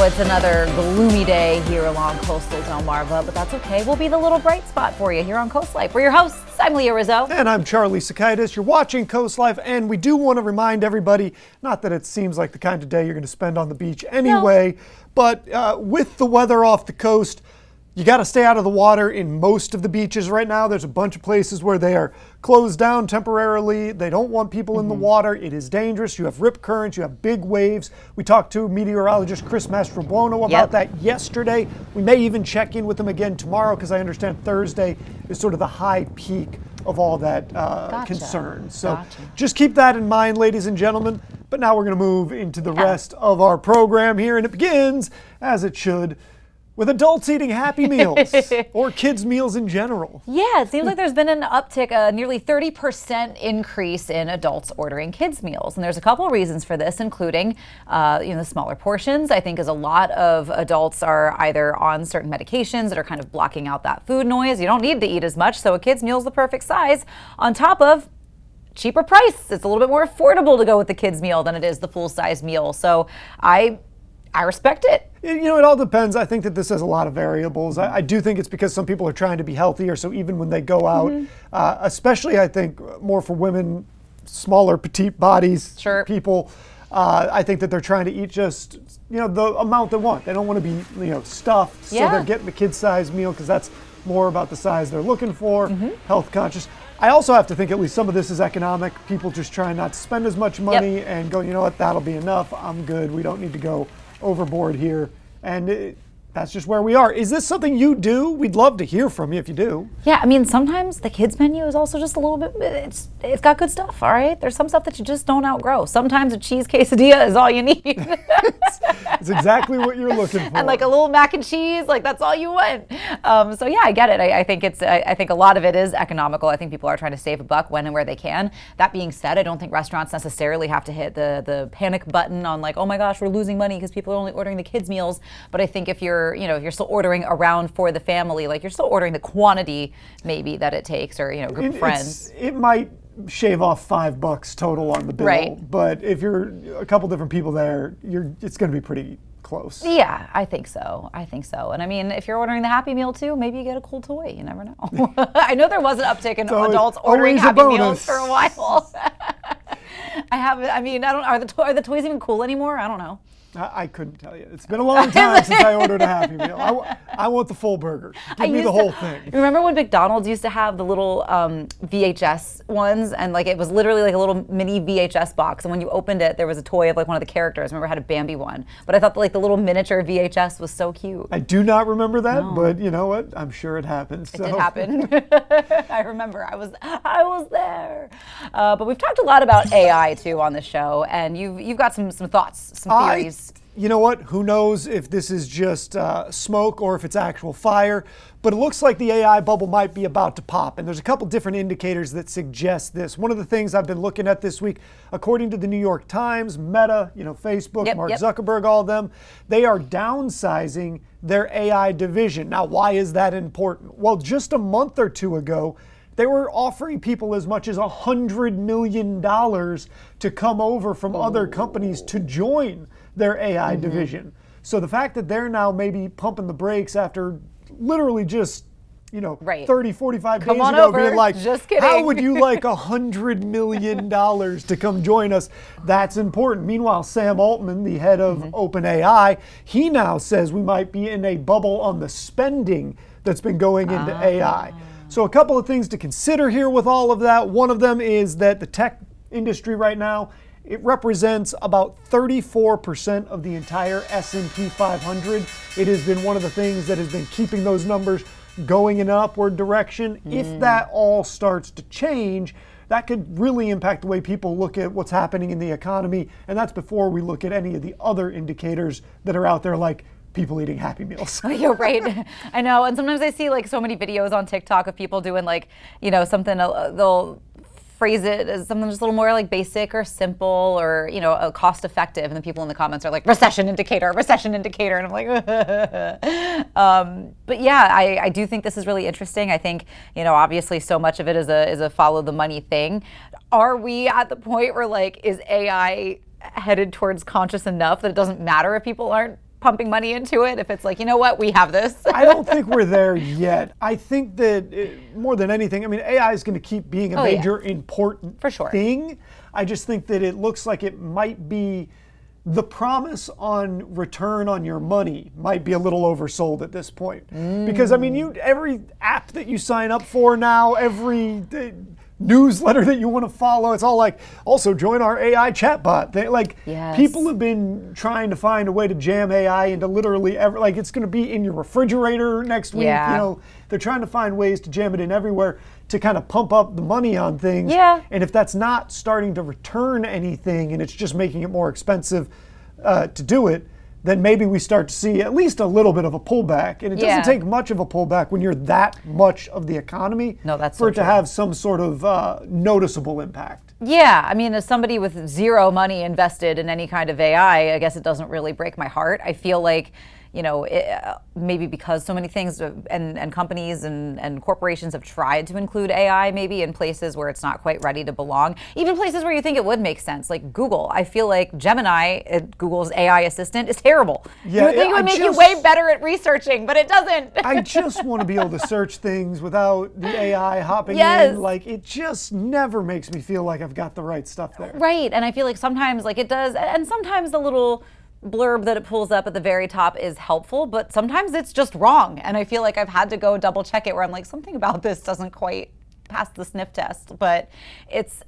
know it's another gloomy day here along coastal Delmarva, but that's okay. We'll be the little bright spot for you here on Coast Life. We're your hosts. I'm Leah Rizzo. And I'm Charlie Sakaitis. You're watching Coast Life, and we do want to remind everybody, not that it seems like the kind of day you're going to spend on the beach anyway, but with the weather off the coast, you got to stay out of the water in most of the beaches right now. There's a bunch of places where they are closed down temporarily. They don't want people in the water. It is dangerous. You have rip currents. You have big waves. We talked to meteorologist Chris Mastrobuono about that yesterday. We may even check in with him again tomorrow because I understand Thursday is sort of the high peak of all that concern. So just keep that in mind, ladies and gentlemen. But now we're going to move into the rest of our program here, and it begins, as it should, with adults eating Happy Meals or kids' meals in general. Yeah, it seems like there's been an uptick, a nearly 30% increase in adults ordering kids' meals. And there's a couple of reasons for this, including the smaller portions. I think as a lot of adults are either on certain medications that are kind of blocking out that food noise. You don't need to eat as much, so a kid's meal is the perfect size. On top of cheaper price. It's a little bit more affordable to go with the kids' meal than it is the full-size meal. So I respect it. You know, it all depends. I think that this has a lot of variables. I do think it's because some people are trying to be healthier, so even when they go out, especially I think more for women, smaller, petite bodies, people, I think that they're trying to eat just, the amount they want. They don't want to be, stuffed, so they're getting the kid-sized meal because that's more about the size they're looking for, health conscious. I also have to think at least some of this is economic. People just trying not to spend as much money and go, you know what, that'll be enough. I'm good. We don't need to go overboard here, and that's just where we are. Is this something you do? We'd love to hear from you if you do. Yeah, I mean, sometimes the kids menu is also just a little bit, it's got good stuff, all right? There's some stuff that you just don't outgrow. Sometimes a cheese quesadilla is all you need. It's exactly what you're looking for. And like a little mac and cheese, like that's all you want. So yeah, I get it. I think I think a lot of it is economical. I think people are trying to save a buck when and where they can. That being said, I don't think restaurants necessarily have to hit the panic button on like, oh my gosh, we're losing money because people are only ordering the kids' meals. But I think if you're still ordering around for the family, like you're still ordering the quantity maybe that it takes, or group of friends. It might shave off $5 total on the bill, but if you're a couple different people there, it's going to be pretty close. Yeah, I think so. And I mean, if you're ordering the Happy Meal too, maybe you get a cool toy. You never know. I know there was an uptick in adults ordering Happy Meals for a while. Are the toys even cool anymore? I don't know. I couldn't tell you. It's been a long time since I ordered a Happy Meal. I want the full burger. Give me the whole thing. Remember when McDonald's used to have the little VHS ones, and like it was literally like a little mini VHS box, and when you opened it, there was a toy of like one of the characters. I remember I had a Bambi one, but I thought like the little miniature VHS was so cute. I do not remember that, but you know what? I'm sure it happened. It did happen. I remember. I was there. But we've talked a lot about AI too on the show, and you've got some thoughts, some theories. You know what? Who knows if this is just smoke or if it's actual fire, but it looks like the AI bubble might be about to pop, and there's a couple different indicators that suggest this. One of the things I've been looking at this week, according to the New York Times, Meta, Facebook, Mark Zuckerberg, all of them, they are downsizing their AI division. Now, why is that important? Well, just a month or two ago, they were offering people as much as $100 million to come over from other companies to join their AI division. So the fact that they're now maybe pumping the brakes after literally just 30, 45 days ago being like, just kidding. How would you like $100 million to come join us? That's important. Meanwhile, Sam Altman, the head of OpenAI, he now says we might be in a bubble on the spending that's been going into AI. So a couple of things to consider here with all of that. One of them is that the tech industry right now, it represents about 34% of the entire S&P 500. It has been one of the things that has been keeping those numbers going in an upward direction. If that all starts to change, that could really impact the way people look at what's happening in the economy. And that's before we look at any of the other indicators that are out there, like people eating Happy Meals. You're right. I know. And sometimes I see like so many videos on TikTok of people doing like, something, they'll phrase it as something just a little more like basic or simple or, cost effective. And the people in the comments are like, recession indicator. And I'm like, but yeah, I do think this is really interesting. I think, obviously so much of it is a follow the money thing. Are we at the point where like, is AI headed towards conscious enough that it doesn't matter if people aren't pumping money into it if it's like, you know what, we have this? I don't think we're there yet. I think that more than anything, I mean, AI is going to keep being a major important For sure. thing. I just think that it looks like it might be the promise on return on your money might be a little oversold at this point. Because I mean, every app that you sign up for now, every newsletter that you want to follow, it's all like, also join our AI chatbot. People have been trying to find a way to jam AI into literally like it's going to be in your refrigerator next week. Yeah. You know, they're trying to find ways to jam it in everywhere to kind of pump up the money on things. Yeah. And if that's not starting to return anything and it's just making it more expensive to do it, then maybe we start to see at least a little bit of a pullback. And it doesn't take much of a pullback when you're that much of the economy for it to have some sort of noticeable impact. Yeah, I mean, as somebody with zero money invested in any kind of AI, I guess it doesn't really break my heart. I feel like, you know, maybe because so many things and companies and corporations have tried to include AI maybe in places where it's not quite ready to belong, even places where you think it would make sense, like Google. I feel like Gemini, Google's AI assistant, is terrible. Yeah, you would think it would make you way better at researching, but it doesn't. I just want to be able to search things without the AI hopping in. Like, it just never makes me feel like I've got the right stuff there. Right, and I feel like sometimes like it does, and sometimes the little blurb that it pulls up at the very top is helpful, but sometimes it's just wrong. And I feel like I've had to go double check it where I'm like, something about this doesn't quite pass the sniff test. But it's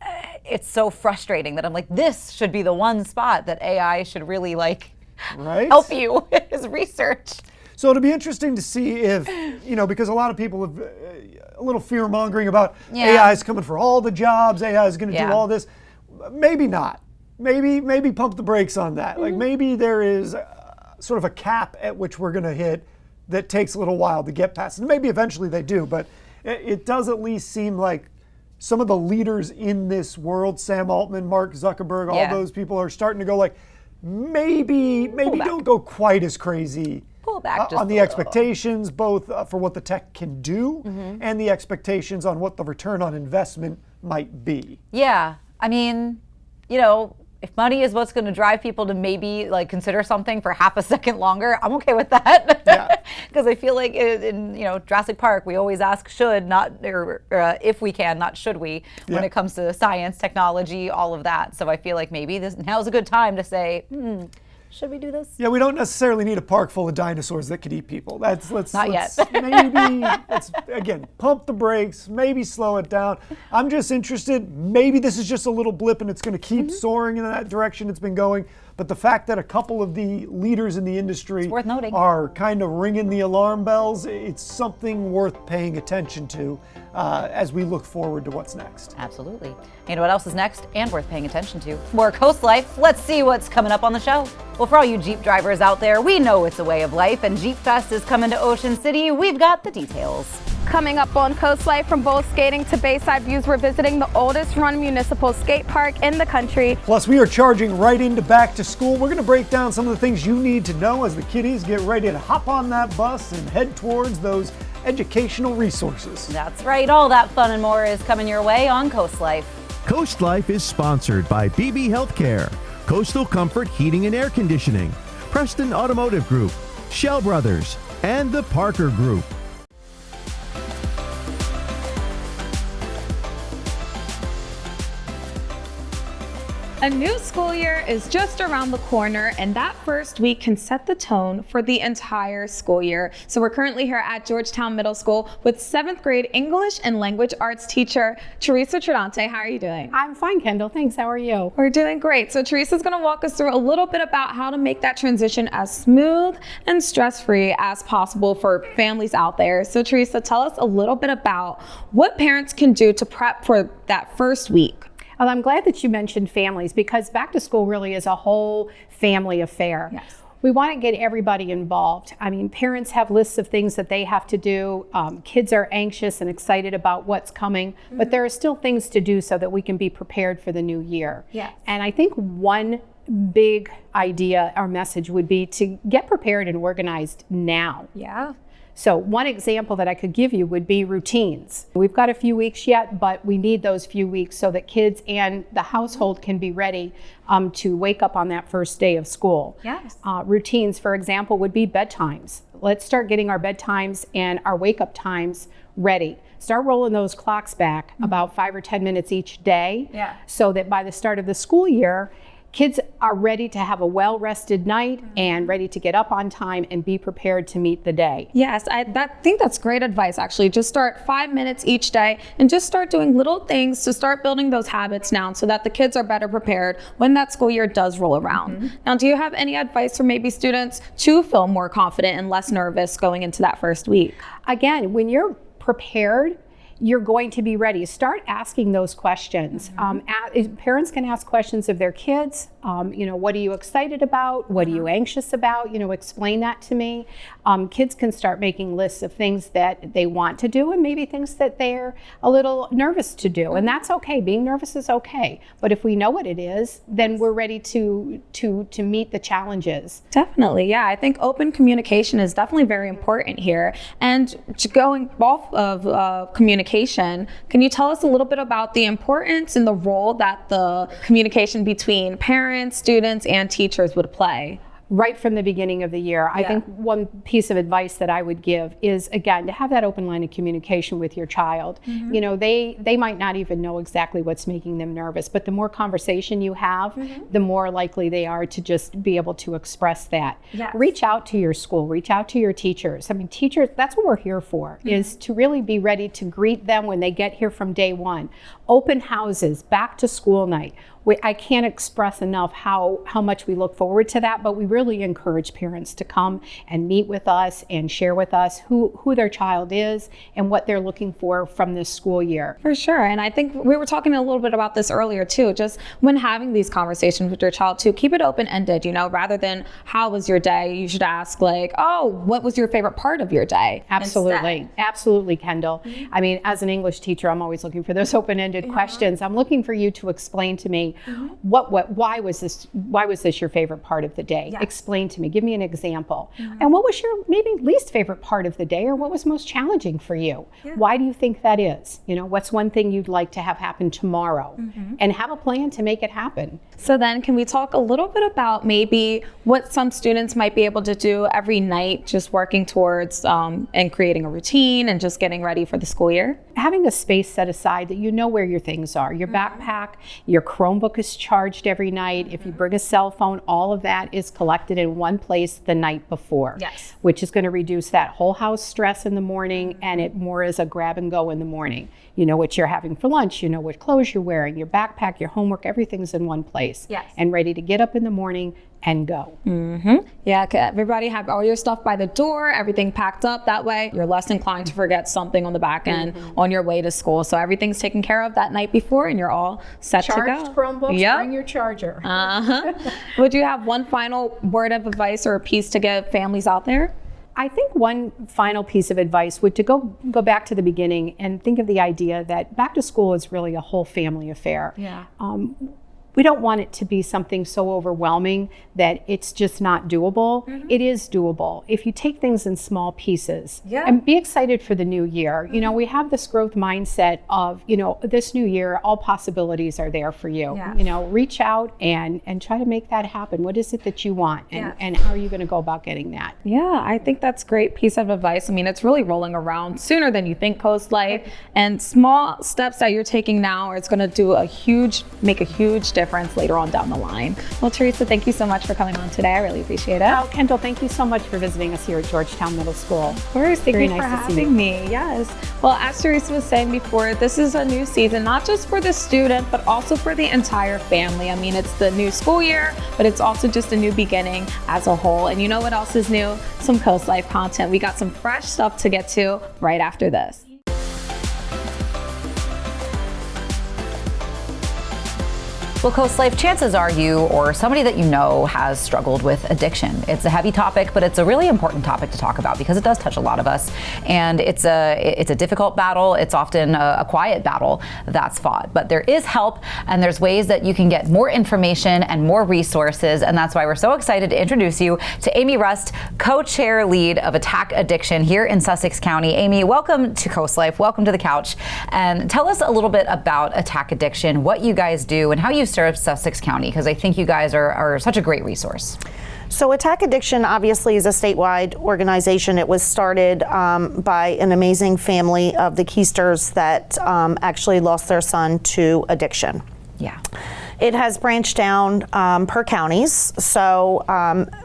so frustrating that I'm like, this should be the one spot that AI should really like help you is research. So it'll be interesting to see if, you know, because a lot of people have a little fear mongering about AI is coming for all the jobs, AI is going to do all this. Maybe not. Maybe pump the brakes on that. Like maybe there is sort of a cap at which we're going to hit that takes a little while to get past. And maybe eventually they do, but it does at least seem like some of the leaders in this world, Sam Altman, Mark Zuckerberg, all those people are starting to go like, maybe don't go quite as crazy. Pull back just on the expectations, both for what the tech can do and the expectations on what the return on investment might be. Yeah, I mean, you know, if money is what's going to drive people to maybe like consider something for half a second longer, I'm okay with that. Because I feel like in Jurassic Park, we always ask should, not or if we can, not should we, when it comes to science, technology, all of that. So I feel like maybe now's a good time to say, should we do this? Yeah, we don't necessarily need a park full of dinosaurs that could eat people. Let's maybe again, pump the brakes, maybe slow it down. I'm just interested, maybe this is just a little blip and it's going to keep soaring in that direction it's been going. But the fact that a couple of the leaders in the industry are kind of ringing the alarm bells, it's something worth paying attention to as we look forward to what's next. Absolutely. You know what else is next and worth paying attention to? More Coast Life. Let's see what's coming up on the show. Well, for all you Jeep drivers out there, we know it's a way of life, and Jeep Fest is coming to Ocean City. We've got the details. Coming up on Coast Life, from bowl skating to Bayside views, we're visiting the oldest run municipal skate park in the country. Plus, we are charging right into back to school. We're going to break down some of the things you need to know as the kiddies get ready to hop on that bus and head towards those educational resources. That's right. All that fun and more is coming your way on Coast Life. Coast Life is sponsored by BB Healthcare, Coastal Comfort Heating and Air Conditioning, Preston Automotive Group, Shell Brothers, and the Parker Group. A new school year is just around the corner, and that first week can set the tone for the entire school year. So we're currently here at Georgetown Middle School with 7th grade English and Language Arts teacher, Theresa Tridente. How are you doing? I'm fine, Kendall. Thanks. How are you? We're doing great. So Theresa's going to walk us through a little bit about how to make that transition as smooth and stress-free as possible for families out there. So Theresa, tell us a little bit about what parents can do to prep for that first week. Well, I'm glad that you mentioned families, because back to school really is a whole family affair. Yes. We want to get everybody involved. I mean, parents have lists of things that they have to do. Kids are anxious and excited about what's coming, but there are still things to do so that we can be prepared for the new year. Yes. And I think one big idea or message would be to get prepared and organized now. Yeah. So one example that I could give you would be routines. We've got a few weeks yet, but we need those few weeks so that kids and the household can be ready to wake up on that first day of school. Yes. Routines, for example, would be bedtimes. Let's start getting our bedtimes and our wake-up times ready. Start rolling those clocks back about 5 or 10 minutes each day, so that by the start of the school year, kids are ready to have a well-rested night and ready to get up on time and be prepared to meet the day. Yes, I think that's great advice, actually. Just start 5 minutes each day and just start doing little things to start building those habits now so that the kids are better prepared when that school year does roll around. Now, do you have any advice for maybe students to feel more confident and less nervous going into that first week? Again, when you're prepared, you're going to be ready. Start asking those questions. Parents can ask questions of their kids. What are you excited about? What are you anxious about? Explain that to me. Kids can start making lists of things that they want to do and maybe things that they're a little nervous to do. And that's okay. Being nervous is okay. But if we know what it is, then we're ready to meet the challenges. Definitely, yeah. I think open communication is definitely very important here. And going off of communication, can you tell us a little bit about the importance and the role that the communication between parents, students, and teachers would play? Right from the beginning of the year. I think one piece of advice that I would give is, again, to have that open line of communication with your child. They might not even know exactly what's making them nervous, but the more conversation you have, the more likely they are to just be able to express that. Reach out to your school, reach out to your teachers. I mean, teachers, that's what we're here for, is to really be ready to greet them when they get here from day one. Open houses, back to school night. I can't express enough how much we look forward to that, but we really encourage parents to come and meet with us and share with us who their child is and what they're looking for from this school year. For sure. And I think we were talking a little bit about this earlier too, just when having these conversations with your child too, keep it open-ended, rather than how was your day, you should ask like, oh, what was your favorite part of your day? Absolutely. Instead. Absolutely, Kendall. I mean, as an English teacher, I'm always looking for those open-ended questions. I'm looking for you to explain to me why was this your favorite part of the day? Explain to me, give me an example. And what was your maybe least favorite part of the day, or what was most challenging for you? Why do you think that is? What's one thing you'd like to have happen tomorrow? And have a plan to make it happen. So then can we talk a little bit about maybe what some students might be able to do every night, just working towards and creating a routine and just getting ready for the school year? Having a space set aside that you know where your things are. Your backpack, your Chromebook is charged every night. If you bring a cell phone, all of that is collected in one place the night before, which is going to reduce that whole house stress in the morning, and it more is a grab and go in the morning. You know what you're having for lunch, you know what clothes you're wearing, your backpack, your homework, everything's in one place and ready to get up in the morning and go. Yeah, everybody have all your stuff by the door, everything packed up. That way you're less inclined to forget something on the back end on your way to school. So everything's taken care of that night before and you're all set to go. Charged Chromebooks, bring your charger. Would you have one final word of advice or a piece to give families out there? I think one final piece of advice would to go back to the beginning and think of the idea that back to school is really a whole family affair. We don't want it to be something so overwhelming that it's just not doable. It is doable if you take things in small pieces and be excited for the new year. We have this growth mindset of, this new year, all possibilities are there for you. Reach out and try to make that happen. What is it that you want and how are you going to go about getting that? Yeah, I think that's a great piece of advice. I mean, it's really rolling around sooner than you think, Coast Life, and small steps that you're taking now are going to make a huge difference later on down the line. Well, Theresa, thank you so much for coming on today. I really appreciate it. Oh, Kendall, thank you so much for visiting us here at Georgetown Middle School. Of course, thank you for having me. Yes. Well, as Theresa was saying before, this is a new season, not just for the student, but also for the entire family. I mean, it's the new school year, but it's also just a new beginning as a whole. And you know what else is new? Some Coast Life content. We got some fresh stuff to get to right after this. Well, Coast Life, chances are you or somebody that you know has struggled with addiction. It's a heavy topic, but it's a really important topic to talk about because it does touch a lot of us. And it's a difficult battle. It's often a quiet battle that's fought. But there is help, and there's ways that you can get more information and more resources. And that's why we're so excited to introduce you to Amy Rust, co-chair lead of Attack Addiction here in Sussex County. Amy, welcome to Coast Life. Welcome to the couch. And tell us a little bit about Attack Addiction, what you guys do, and how you serve Sussex County, because I think you guys are such a great resource. So Attack Addiction obviously is a statewide organization. It was started by an amazing family of the Keisters that actually lost their son to addiction. Yeah. It has branched down per counties. So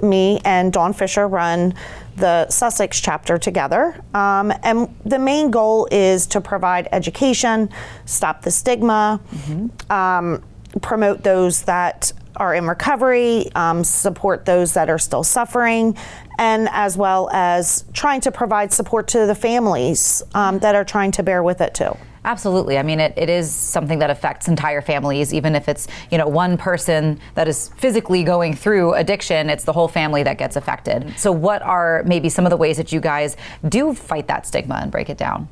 me and Dawn Fisher run the Sussex chapter together. And the main goal is to provide education, stop the stigma, promote those that are in recovery, support those that are still suffering, and as well as trying to provide support to the families that are trying to bear with it too. Absolutely. I mean, it is something that affects entire families, even if it's, one person that is physically going through addiction, it's the whole family that gets affected. So what are maybe some of the ways that you guys do fight that stigma and break it down?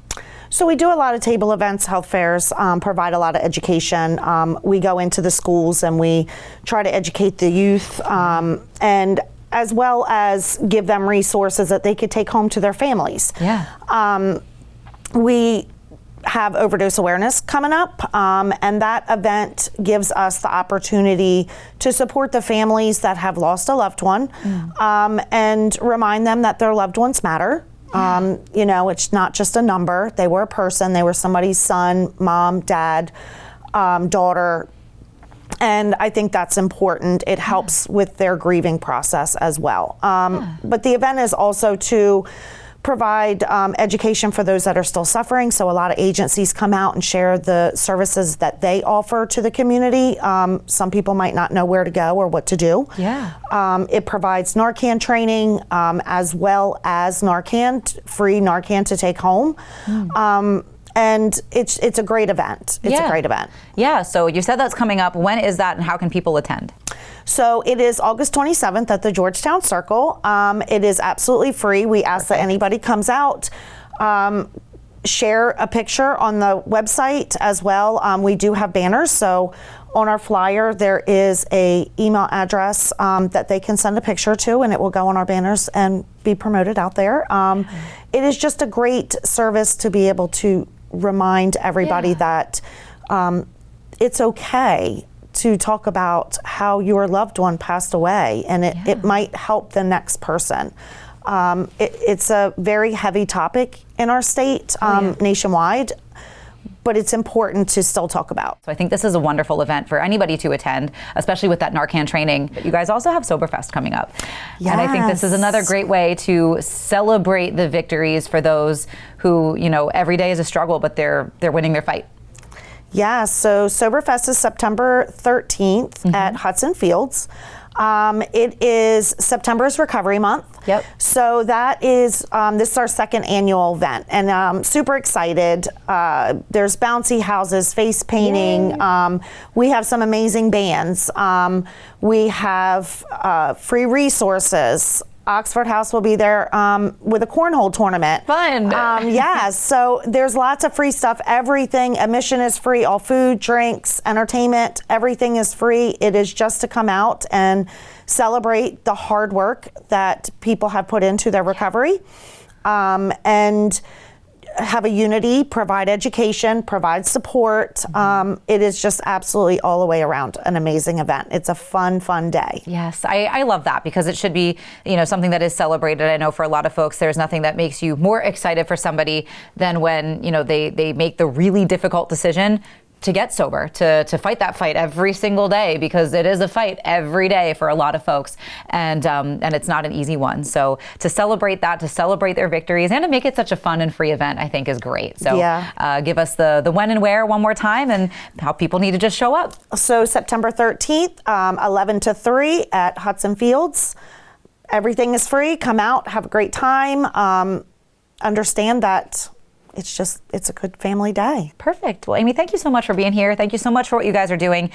So we do a lot of table events, health fairs, provide a lot of education. We go into the schools and we try to educate the youth, and as well as give them resources that they could take home to their families. Yeah. We have overdose awareness coming up, and that event gives us the opportunity to support the families that have lost a loved one, and remind them that their loved ones matter. It's not just a number. They were a person. They were somebody's son, mom, dad, daughter. And I think that's important. It helps with their grieving process as well. But the event is also to provide education for those that are still suffering. So a lot of agencies come out and share the services that they offer to the community. Some people might not know where to go or what to do. Yeah. It provides Narcan training, as well as free Narcan to take home. And it's a great event. It's a great event. Yeah, so you said that's coming up. When is that and how can people attend? So it is August 27th at the Georgetown Circle. It is absolutely free. We ask that anybody comes out, share a picture on the website as well. We do have banners. So on our flyer, there is a email address that they can send a picture to, and it will go on our banners and be promoted out there. It is just a great service to be able to remind everybody that it's okay to talk about how your loved one passed away, and it might help the next person. It's a very heavy topic in our state, nationwide, but it's important to still talk about. So I think this is a wonderful event for anybody to attend, especially with that Narcan training. But you guys also have Soberfest coming up. Yes. And I think this is another great way to celebrate the victories for those who, every day is a struggle, but they're winning their fight. Yeah, so Soberfest is September 13th at Hudson Fields. It is September's Recovery Month. Yep. So that is, this is our second annual event, and I'm super excited. There's bouncy houses, face painting. We have some amazing bands. We have free resources. Oxford House will be there with a cornhole tournament. Fun. So there's lots of free stuff. Everything, admission is free. All food, drinks, entertainment, everything is free. It is just to come out and celebrate the hard work that people have put into their recovery, and have a unity, provide education, provide support. It is just absolutely all the way around an amazing event. It's a fun day. Yes, I love that because it should be, something that is celebrated. I know for a lot of folks, there's nothing that makes you more excited for somebody than when, they make the really difficult decision to get sober, to fight that fight every single day, because it is a fight every day for a lot of folks, and it's not an easy one. So to celebrate that, to celebrate their victories, and to make it such a fun and free event, I think is great. So give us the when and where one more time, and how people need to just show up. So September 13th, 11 to 3 at Hudson Fields. Everything is free. Come out, have a great time. Understand that it's a good family day. Perfect. Well, Amy, thank you so much for being here. Thank you so much for what you guys are doing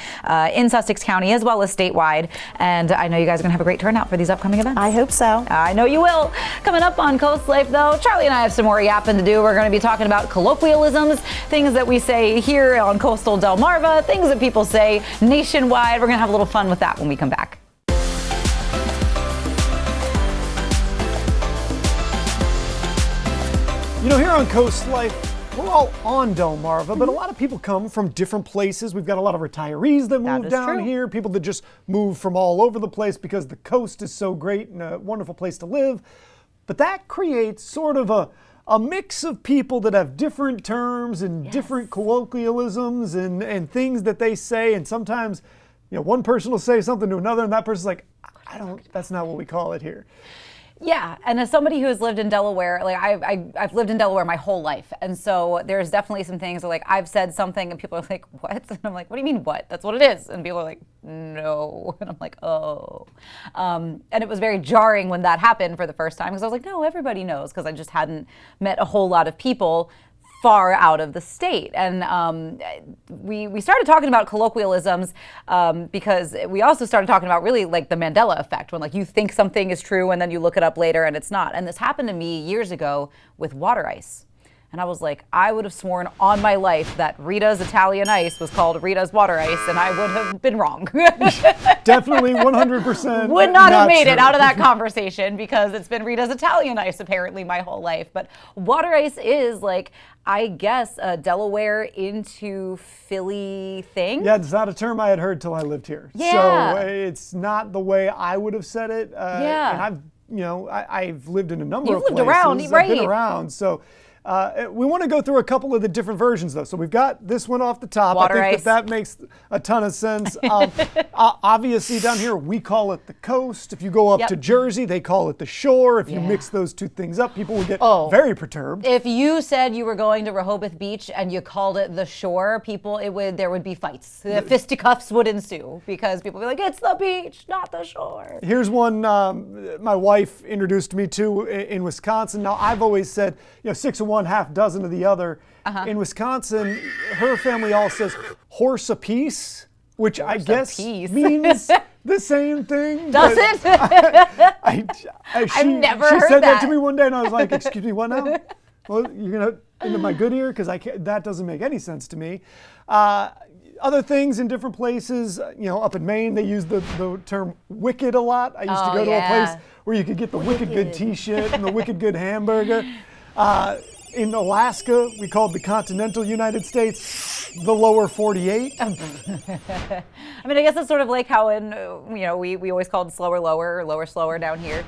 in Sussex County as well as statewide. And I know you guys are going to have a great turnout for these upcoming events. I hope so. I know you will. Coming up on Coast Life, though, Charlie and I have some more yapping to do. We're going to be talking about colloquialisms, things that we say here on coastal Delmarva, things that people say nationwide. We're going to have a little fun with that when we come back. You know, here on Coast Life, we're all on Delmarva, but a lot of people come from different places. We've got a lot of retirees that move down here, people that just move from all over the place because the coast is so great and a wonderful place to live. But that creates sort of a mix of people that have different terms and different colloquialisms and things that they say. And sometimes, you know, one person will say something to another and that person's like, that's not what we call it here. Yeah, and as somebody who has lived in Delaware, like I've lived in Delaware my whole life, and so there's definitely some things where like I've said something and people are like, "What?" And I'm like, "What do you mean what? That's what it is." And people are like, "No," and I'm like, "Oh," and it was very jarring when that happened for the first time because I was like, "No, everybody knows," because I just hadn't met a whole lot of people far out of the state. And we started talking about colloquialisms because we also started talking about really like the Mandela effect, when like you think something is true and then you look it up later and it's not. And this happened to me years ago with water ice. And I was like, I would have sworn on my life that Rita's Italian ice was called Rita's water ice, and I would have been wrong. Definitely 100%. Would not have made true. it out of that conversation because it's been Rita's Italian ice apparently my whole life. But water ice is like, I guess, a Delaware into Philly thing. Yeah, it's not a term I had heard till I lived here. Yeah. So it's not the way I would have said it. Yeah. And I've lived in a number of You've places. lived around, right? I've been around. So we want to go through a couple of the different versions, though. So we've got this one off the top. Water I think ice. that makes a ton of sense. Obviously, down here, we call it the coast. If you go up to Jersey, they call it the shore. If you mix those two things up, people will get very perturbed. If you said you were going to Rehoboth Beach and you called it the shore, there would be fights. The fisticuffs would ensue because people would be like, it's the beach, not the shore. Here's one my wife introduced me to in Wisconsin. Now, I've always said, 6 of one, half dozen of the other. In Wisconsin, her family all says horse apiece, which I guess means the same thing. Does it? I've never she heard said that that. to me one day, and I was like, "Excuse me, what now? Well, you're gonna into my good ear because that doesn't make any sense to me." Other things in different places, up in Maine, they use the term wicked a lot. I used to go to a place where you could get the wicked good T-shirt and the wicked good hamburger. In Alaska, we called the continental United States the lower 48. I mean, I guess it's sort of like how in, we always called slower lower or lower slower down here.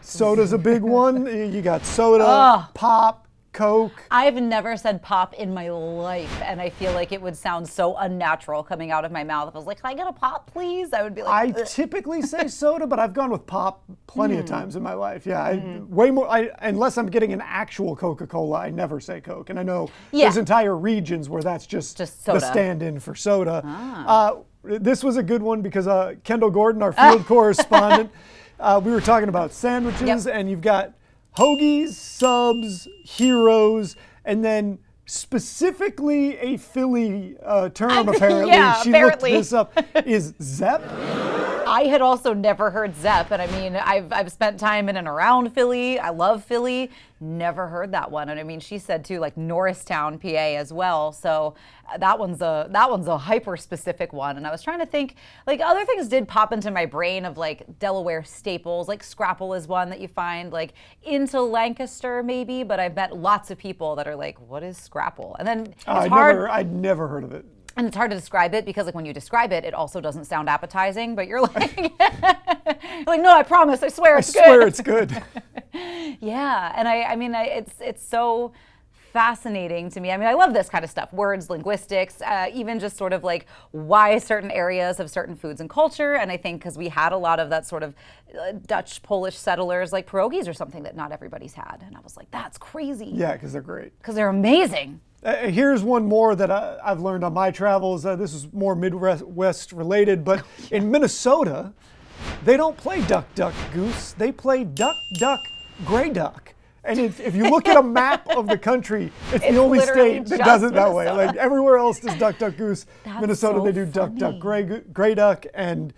Soda's a big one. You got soda, pop, Coke. I've never said pop in my life, and I feel like it would sound so unnatural coming out of my mouth. If I was like, can I get a pop, please? I would be like, I typically say soda, but I've gone with pop plenty of times in my life. Yeah, way more. Unless I'm getting an actual Coca-Cola, I never say Coke. And I know there's entire regions where that's just soda. The stand-in for soda. This was a good one because Kendall Gordon, our field correspondent, we were talking about sandwiches, and you've got hoagies, subs, heroes, and then specifically a Philly term apparently. Looked this up, is Zepp. I had also never heard Zepp, and I mean, I've spent time in and around Philly. I love Philly. Never heard that one, and I mean, she said too, like Norristown, PA, as well. So that one's a hyper specific one. And I was trying to think, like other things did pop into my brain of like Delaware staples, like Scrapple is one that you find like into Lancaster maybe, but I've met lots of people that are like, what is Scrapple? And then it's hard. I'd never heard of it. And it's hard to describe it because like when you describe it, it also doesn't sound appetizing, but you're like, no, I promise, I swear it's good. I swear it's good. Yeah, and I mean, it's so fascinating to me. I mean, I love this kind of stuff, words, linguistics, even just sort of like why certain areas have certain foods and culture. And I think because we had a lot of that sort of Dutch, Polish settlers, like pierogies or something that not everybody's had. And I was like, that's crazy. Yeah, because they're great. Because they're amazing. Here's one more that I've learned on my travels. This is more Midwest related, but in Minnesota, they don't play duck, duck, goose. They play duck, duck, gray duck. And if you look at a map of the country, it's the only literally state that just does it that way. Minnesota. Like everywhere else does duck, duck, goose. That's Minnesota, so they do duck, duck, funny. gray duck, and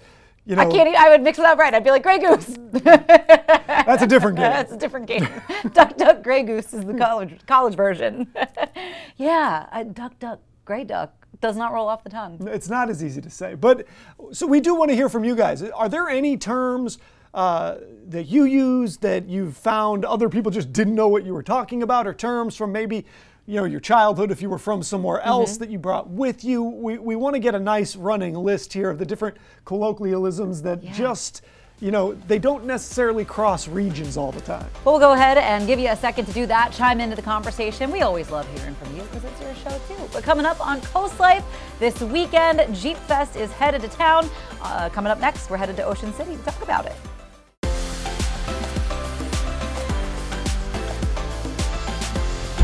you know. I would mix it up right. I'd be like, Grey Goose. That's a different game. That's a different game. Duck, duck, Grey Goose is the college version. Yeah, duck, duck, Grey duck does not roll off the tongue. It's not as easy to say. But so we do want to hear from you guys. Are there any terms that you use that you've found other people just didn't know what you were talking about, or terms from maybe your childhood if you were from somewhere else that you brought with you? We want to get a nice running list here of the different colloquialisms that just they don't necessarily cross regions all the time. Well, we'll go ahead and give you a second to do that. Chime into the conversation. We always love hearing from you because it's your show too. But coming up on Coast Life this weekend, Jeep Fest is headed to town. Coming up next, we're headed to Ocean City to talk about it.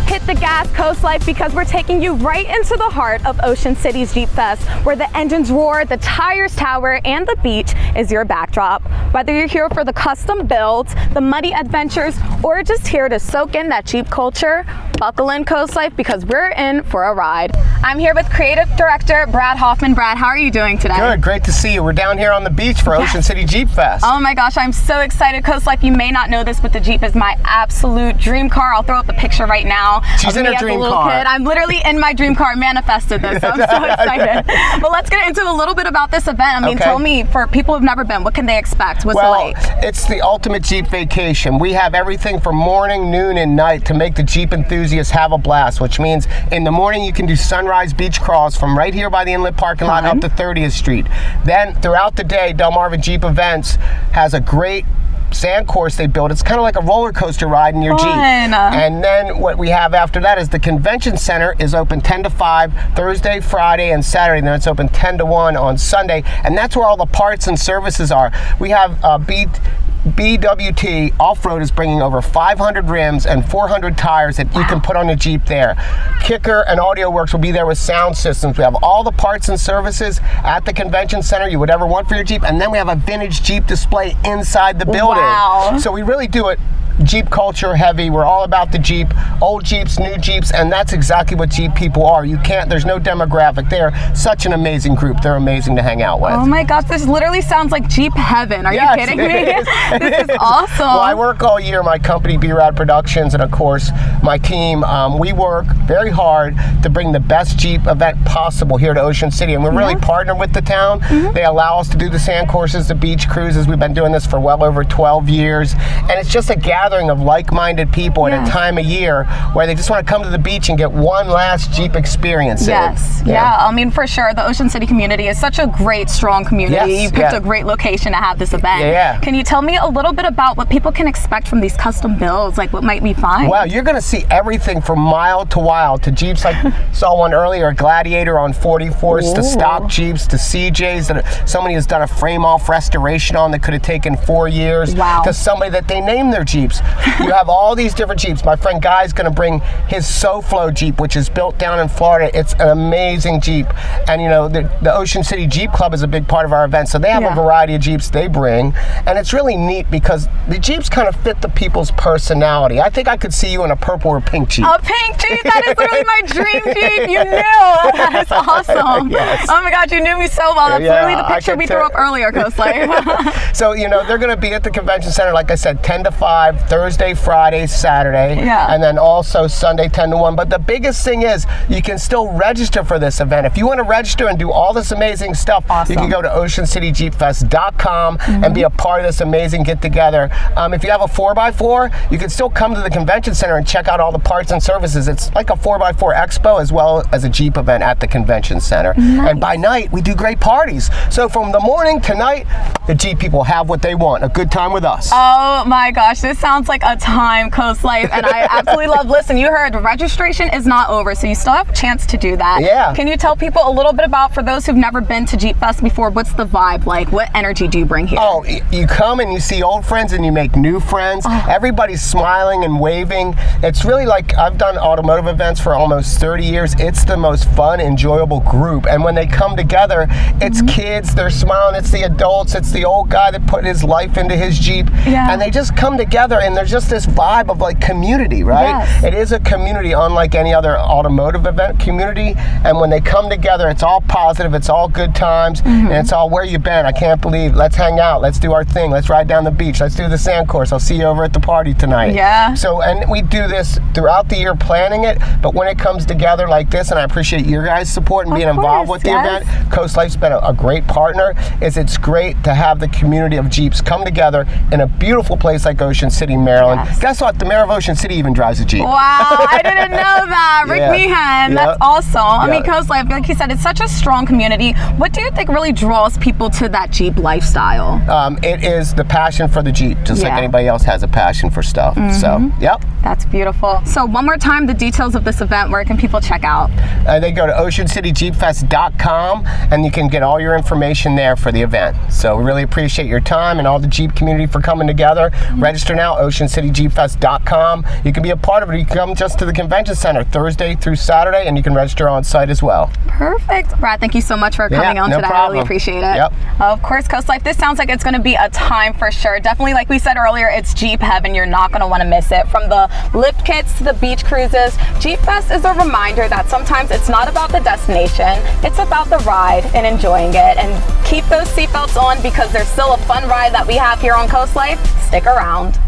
Hit the gas, Coast Life, because we're taking you right into the heart of Ocean City's Jeep Fest, where the engines roar, the tires tower, and the beach is your backdrop. Whether you're here for the custom builds, the muddy adventures, or just here to soak in that Jeep culture, buckle in, Coast Life, because we're in for a ride. I'm here with Creative Director Brad Hoffman. Brad, how are you doing today? Good, great to see you. We're down here on the beach for Ocean City Jeep Fest. Oh my gosh, I'm so excited. Coast Life, you may not know this, but the Jeep is my absolute dream car. I'll throw up a picture right now. She's in her dream car. Kid. I'm literally in my dream car. I manifested this, so I'm so excited. But let's get into a little bit about this event. I mean, tell me, for people who've never been, what can they expect? What's it like? It's the ultimate Jeep vacation. We have everything from morning, noon, and night to make the Jeep enthusiasts have a blast, which means in the morning you can do sunrise beach crawls from right here by the Inlet parking lot up to 30th Street. Then throughout the day, Delmarva Jeep Events has a great sand course they built. It's kind of like a roller coaster ride in your Jeep. And then what we have after that is the convention center is open 10 to 5 Thursday, Friday, and Saturday. And then it's open 10 to 1 on Sunday. And that's where all the parts and services are. We have BWT Off-Road is bringing over 500 rims and 400 tires that you can put on a Jeep there. Kicker and Audio Works will be there with sound systems. We have all the parts and services at the convention center you would ever want for your Jeep. And then we have a vintage Jeep display inside the building. Wow. So we really do it Jeep culture heavy. We're all about the Jeep, old Jeeps, new Jeeps, and that's exactly what Jeep people are. There's no demographic. They're such an amazing group. They're amazing to hang out with. Oh my gosh, this literally sounds like Jeep heaven. Are you kidding me? This is awesome. Well, I work all year. My company, B-Rad Productions, and of course, my team, we work very hard to bring the best Jeep event possible here to Ocean City, and we're really partnered with the town. They allow us to do the sand courses, the beach cruises. We've been doing this for well over 12 years, and it's just a gathering of like-minded people at a time of year where they just want to come to the beach and get one last Jeep experience. Yeah, I mean, for sure, the Ocean City community is such a great, strong community. You picked a great location to have this event. Can you tell me a little bit about what people can expect from these custom builds, like what might we find? Well, you're going to see everything from mild to wild to Jeeps like saw one earlier, a Gladiator on 44s, to stock Jeeps, to CJs that somebody has done a frame-off restoration on that could have taken 4 years, to somebody that they named their Jeeps. You have all these different Jeeps. My friend Guy's going to bring his SoFlo Jeep, which is built down in Florida. It's an amazing Jeep. And the Ocean City Jeep Club is a big part of our event, so they have a variety of Jeeps they bring. And it's really neat because the Jeeps kind of fit the people's personality. I think I could see you in a purple or pink Jeep. A pink Jeep? That is literally my dream Jeep. You knew. That is awesome. Oh my God, you knew me so well. That's literally the picture we threw up earlier, Coast Life. So, they're going to be at the convention center, like I said, 10 to 5, Thursday, Friday, Saturday, and then also Sunday 10 to 1. But the biggest thing is you can still register for this event. If you want to register and do all this amazing stuff, you can go to OceanCityJeepFest.com and be a part of this amazing get-together. If you have a 4x4, you can still come to the convention center and check out all the parts and services. It's like a 4x4 expo as well as a Jeep event at the convention center. And by night, we do great parties. So from the morning to night, the Jeep people have what they want, a good time with us. Oh my gosh, this sounds like a time, Coast Life, and I absolutely love. Listen, you heard registration is not over, so you still have a chance to do that. Can you tell people a little bit about, for those who've never been to Jeep Fest before, what's the vibe like? What energy do you bring here? Oh, you come and you see old friends and you make new friends. Everybody's smiling and waving. It's really like, I've done automotive events for almost 30 years. It's the most fun, enjoyable group. And when they come together, it's kids, they're smiling, it's the adults, it's the old guy that put his life into his Jeep. And they just come together and there's just this vibe of like community, right? Yes. It is a community unlike any other automotive event community, and when they come together, it's all positive, it's all good times, and it's all where you been. I can't believe, let's hang out, let's do our thing, let's ride down the beach, let's do the sand course, I'll see you over at the party tonight. Yeah. So, and we do this throughout the year planning it, but when it comes together like this, and I appreciate your guys' support and being involved with the event, Coast Life's been a great partner, it's great to have the community of Jeeps come together in a beautiful place like Ocean City, Maryland. Guess what? The mayor of Ocean City even drives a Jeep. Wow, I didn't know that. Rick Meehan, that's awesome. I mean, Coast Life, like you said, it's such a strong community. What do you think really draws people to that Jeep lifestyle? It is the passion for the Jeep, just like anybody else has a passion for stuff. So, That's beautiful. So one more time, the details of this event, where can people check out? They go to oceancityjeepfest.com and you can get all your information there for the event. So we really appreciate your time and all the Jeep community for coming together. Register now, oceancityjeepfest.com. You can be a part of it. You can come just to the convention center Thursday through Saturday, and you can register on site as well. Perfect. Brad, thank you so much for coming on no today. problem. I really appreciate it. Yep. Of course, Coast Life, this sounds like it's going to be a time for sure. Definitely, like we said earlier, it's Jeep heaven. You're not going to want to miss it. From the lift kits to the beach cruises, Jeep Fest is a reminder that sometimes it's not about the destination, it's about the ride and enjoying it. And keep those seatbelts on, because there's still a fun ride that we have here on Coast Life. Stick around.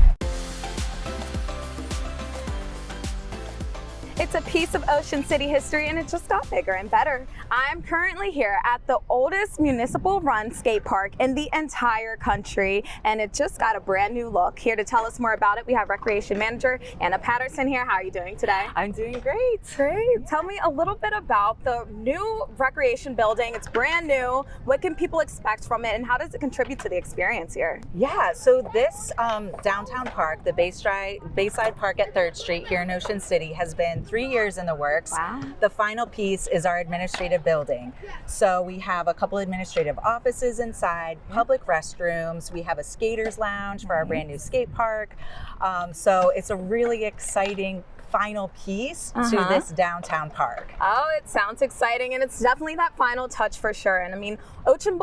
It's a piece of Ocean City history, and it just got bigger and better. I'm currently here at the oldest municipal run skate park in the entire country, and it just got a brand new look. Here to tell us more about it, we have Recreation Manager Anna Patterson here. How are you doing today? I'm doing great. Great. Tell me a little bit about the new recreation building. It's brand new. What can people expect from it, and how does it contribute to the experience here? Yeah, so this downtown park, the Bayside Park at 3rd Street here in Ocean City, has been 3 years in the works. Wow. The final piece is our administrative building. So we have a couple administrative offices inside, public restrooms, we have a skater's lounge for our brand new skate park. So it's a really exciting final piece to this downtown park. Oh, it sounds exciting, and it's definitely that final touch for sure. And I mean, Ocean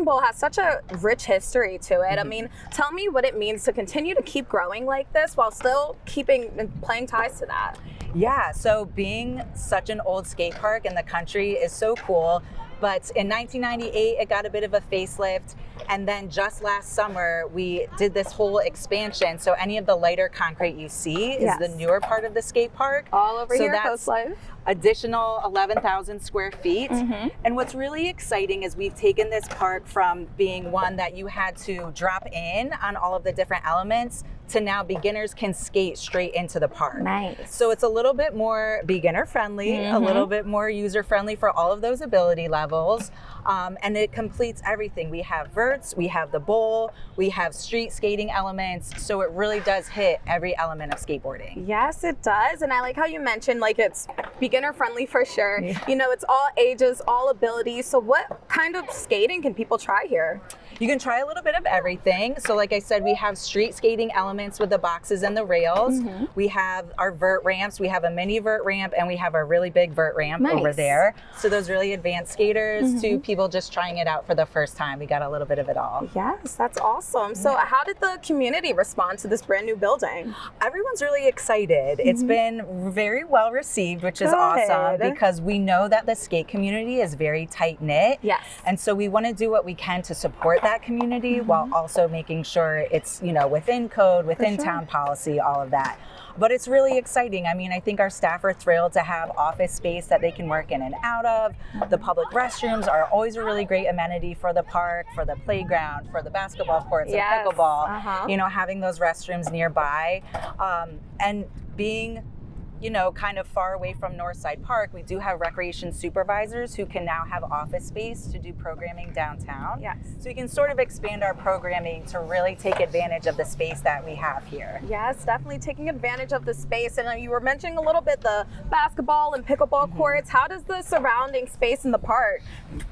Bowl has such a rich history to it. I mean, tell me what it means to continue to keep growing like this while still keeping and playing ties to that. Yeah, so being such an old skate park in the country is so cool. But in 1998, it got a bit of a facelift. And then just last summer, we did this whole expansion. So any of the lighter concrete you see is the newer part of the skate park. All over here, that's Coast Life. Additional 11,000 square feet. And what's really exciting is we've taken this park from being one that you had to drop in on all of the different elements to now beginners can skate straight into the park. Nice. So it's a little bit more beginner friendly, a little bit more user friendly for all of those ability levels. And it completes everything. We have verts, we have the bowl, we have street skating elements. So it really does hit every element of skateboarding. Yes, it does. And I like how you mentioned, like, it's beginner friendly for sure. You know, it's all ages, all abilities. So what kind of skating can people try here? You can try a little bit of everything. So like I said, we have street skating elements with the boxes and the rails. We have our vert ramps. We have a mini vert ramp, and we have a really big vert ramp over there. So those really advanced skaters to people just trying it out for the first time. We got a little bit of it all. Yes, that's awesome. So how did the community respond to this brand new building? Everyone's really excited. It's been very well received, which is awesome, because we know that the skate community is very tight knit. Yes. And so we want to do what we can to support that community while also making sure it's, you know, within code, within town policy, all of that. But it's really exciting. I mean, I think our staff are thrilled to have office space that they can work in and out of. The public restrooms are always a really great amenity for the park, for the playground, for the basketball courts and pickleball. You know, having those restrooms nearby, and being, you know, kind of far away from Northside Park, we do have recreation supervisors who can now have office space to do programming downtown. Yes. So we can sort of expand our programming to really take advantage of the space that we have here. Yes, definitely taking advantage of the space. And you were mentioning a little bit the basketball and pickleball courts. How does the surrounding space in the park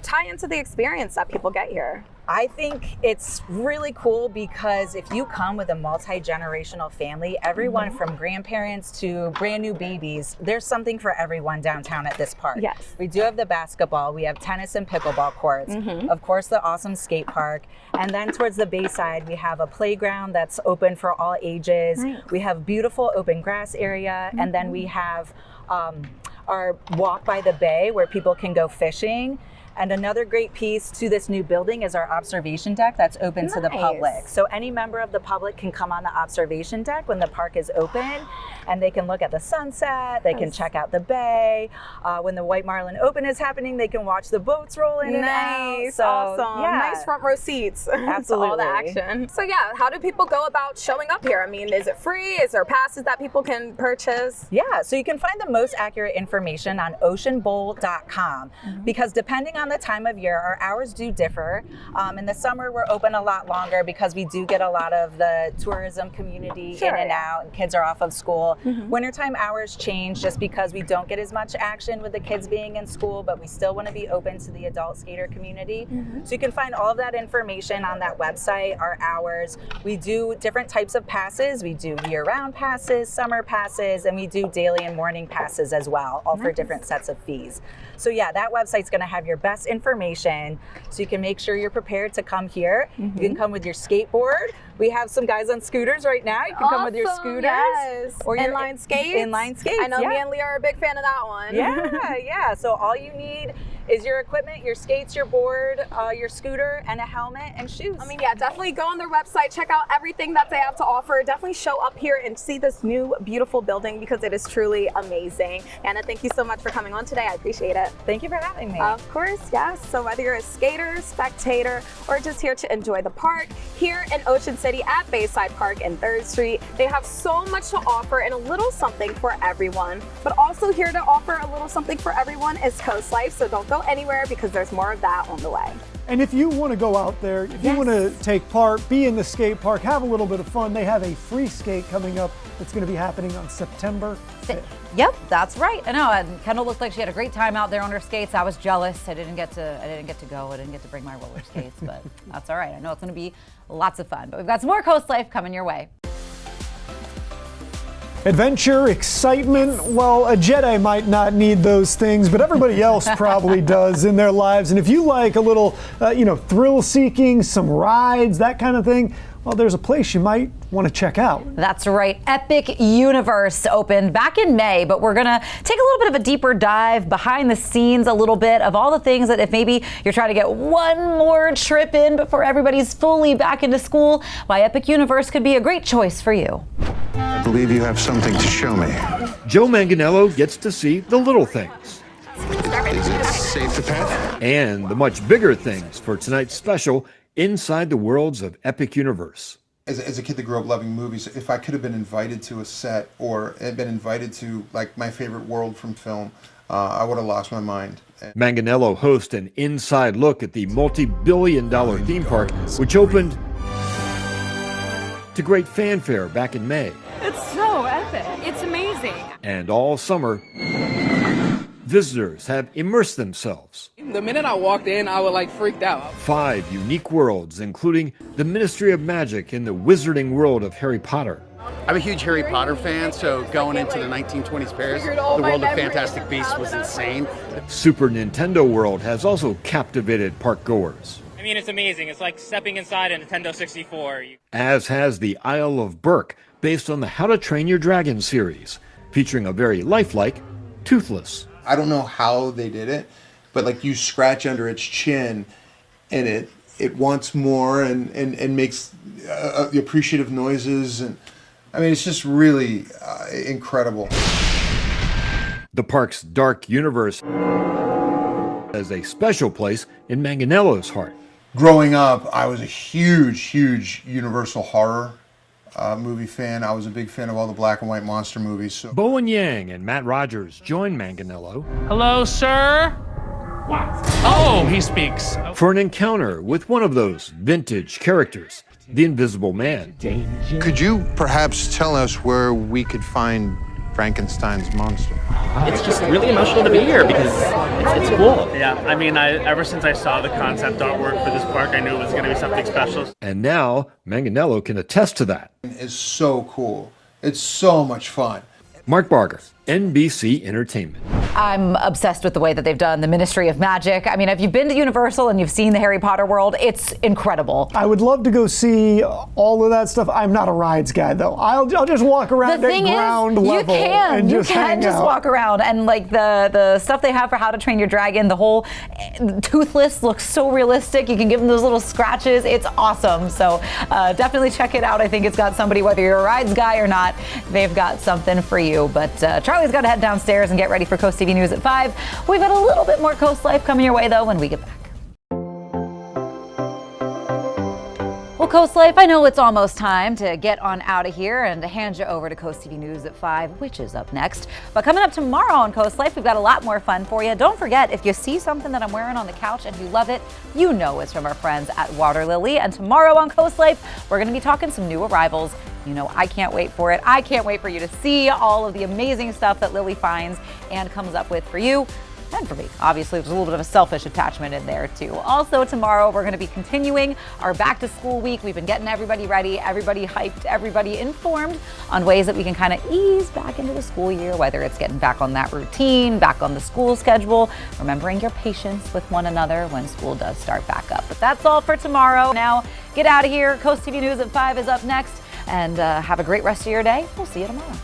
tie into the experience that people get here? I think it's really cool because if you come with a multi-generational family, everyone from grandparents to brand new babies, there's something for everyone downtown at this park. Yes. We do have the basketball, we have tennis and pickleball courts, of course the awesome skate park, and then towards the Bayside we have a playground that's open for all ages. Nice. We have beautiful open grass area, and then we have our walk by the bay where people can go fishing. And another great piece to this new building is our observation deck that's open to the public. So any member of the public can come on the observation deck when the park is open, and they can look at the sunset, they can check out the bay. When the White Marlin Open is happening, they can watch the boats roll in and out. So, Awesome. yeah. Nice front row seats to Absolutely. all the action. So yeah, how do people go about showing up here? I mean, is it free? Is there passes that people can purchase? Yeah, so you can find the most accurate information on oceanbowl.com because depending on the time of year, our hours do differ. In the summer, we're open a lot longer because we do get a lot of the tourism community in and out, and kids are off of school. Wintertime hours change just because we don't get as much action with the kids being in school, but we still want to be open to the adult skater community. So you can find all of that information on that website, our hours. We do different types of passes. We do year-round passes, summer passes, and we do daily and morning passes as well, all for different sets of fees. So yeah, that website's going to have your best information so you can make sure you're prepared to come here. You can come with your skateboard. We have some guys on scooters right now. You can come with your scooters. Yes. Or your inline skates. Inline skates. I know me and Leah are a big fan of that one. Yeah. So all you need is your equipment, your skates, your board, your scooter, and a helmet and shoes. I mean, yeah, definitely go on their website, check out everything that they have to offer. Definitely show up here and see this new, beautiful building because it is truly amazing. Anna, thank you so much for coming on today. I appreciate it. Thank you for having me. Of course, yes. So whether you're a skater, spectator, or just here to enjoy the park, here in Ocean City at Bayside Park and 3rd Street, they have so much to offer and a little something for everyone. But also here to offer a little something for everyone is Coast Life, so don't go anywhere because there's more of that on the way. And if you want to go out there, if you want to take part, be in the skate park, have a little bit of fun, they have a free skate coming up that's going to be happening on September 5th. Yep, that's right. I know. And Kendall looked like she had a great time out there on her skates. I was jealous. I didn't get to go. I didn't get to bring my roller skates, but that's all right. I know it's going to be lots of fun. But we've got some more Coast Life coming your way. Adventure, excitement, well, a Jedi might not need those things, but everybody else probably does in their lives. And if you like a little, thrill-seeking, some rides, that kind of thing, well, there's a place you might want to check out. That's right. Epic Universe opened back in May, but we're going to take a little bit of a deeper dive behind the scenes a little bit of all the things that if maybe you're trying to get one more trip in before everybody's fully back into school, why Epic Universe could be a great choice for you. I believe you have something to show me. Joe Manganiello gets to see the little things Is it safe to pet? and the much bigger things for tonight's special Inside the Worlds of Epic Universe. As a kid that grew up loving movies, if I could have been invited to a set or had been invited to like my favorite world from film, I would have lost my mind. Manganiello hosts an inside look at the multi-billion-dollar theme park, which opened to great fanfare back in May. It's so epic. It's amazing. And all summer, visitors have immersed themselves. The minute I walked in, I was freaked out. 5 unique worlds, including the Ministry of Magic in the wizarding world of Harry Potter. I'm a huge Harry Potter fan, so going into the 1920s Paris, the world of Fantastic Beasts was insane. Super Nintendo World has also captivated park goers. I mean, it's amazing. It's like stepping inside a Nintendo 64. As has the Isle of Berk, based on the How to Train Your Dragon series, featuring a very lifelike Toothless. I don't know how they did it, but you scratch under its chin and it wants more and makes the appreciative noises. And I mean, it's just really incredible. The park's dark universe has a special place in Manganiello's heart. Growing up, I was a huge Universal horror movie fan. I was a big fan of all the black and white monster movies. So. Bowen Yang and Matt Rogers join Manganiello. Hello, sir. What? Oh, he speaks. For an encounter with one of those vintage characters, the Invisible Man. Could you perhaps tell us where we could find Frankenstein's monster. It's just really emotional to be here because it's cool. Yeah, I mean, ever since I saw the concept artwork for this park, I knew it was going to be something special. And now Manganello can attest to that. It's so cool. It's so much fun. Mark Barger, NBC Entertainment. I'm obsessed with the way that they've done the Ministry of Magic. I mean, if you've been to Universal and you've seen the Harry Potter world, it's incredible. I would love to go see all of that stuff. I'm not a rides guy, though. I'll just walk around at ground level and just hang just out. walk around, and like the stuff they have for How to Train Your Dragon, the whole Toothless looks so realistic. You can give them those little scratches. It's awesome. So definitely check it out. I think it's got somebody, whether you're a rides guy or not, they've got something for you. But Charlie's got to head downstairs and get ready for Coast TV News at 5. We've got a little bit more Coast Life coming your way, though, when we get back. Well, Coast Life, I know it's almost time to get on out of here and to hand you over to Coast TV News at 5, which is up next. But coming up tomorrow on Coast Life, we've got a lot more fun for you. Don't forget, if you see something that I'm wearing on the couch and you love it, you know it's from our friends at Water Lily. And tomorrow on Coast Life, we're going to be talking some new arrivals. You know, I can't wait for it. I can't wait for you to see all of the amazing stuff that Lily finds and comes up with for you. And for me. Obviously, there's a little bit of a selfish attachment in there too. Also tomorrow, we're going to be continuing our back to school week. We've been getting everybody ready, everybody hyped, everybody informed on ways that we can kind of ease back into the school year, whether it's getting back on that routine, back on the school schedule, remembering your patience with one another when school does start back up. But that's all for tomorrow. Now, get out of here. Coast TV News at 5 is up next. And have a great rest of your day. We'll see you tomorrow.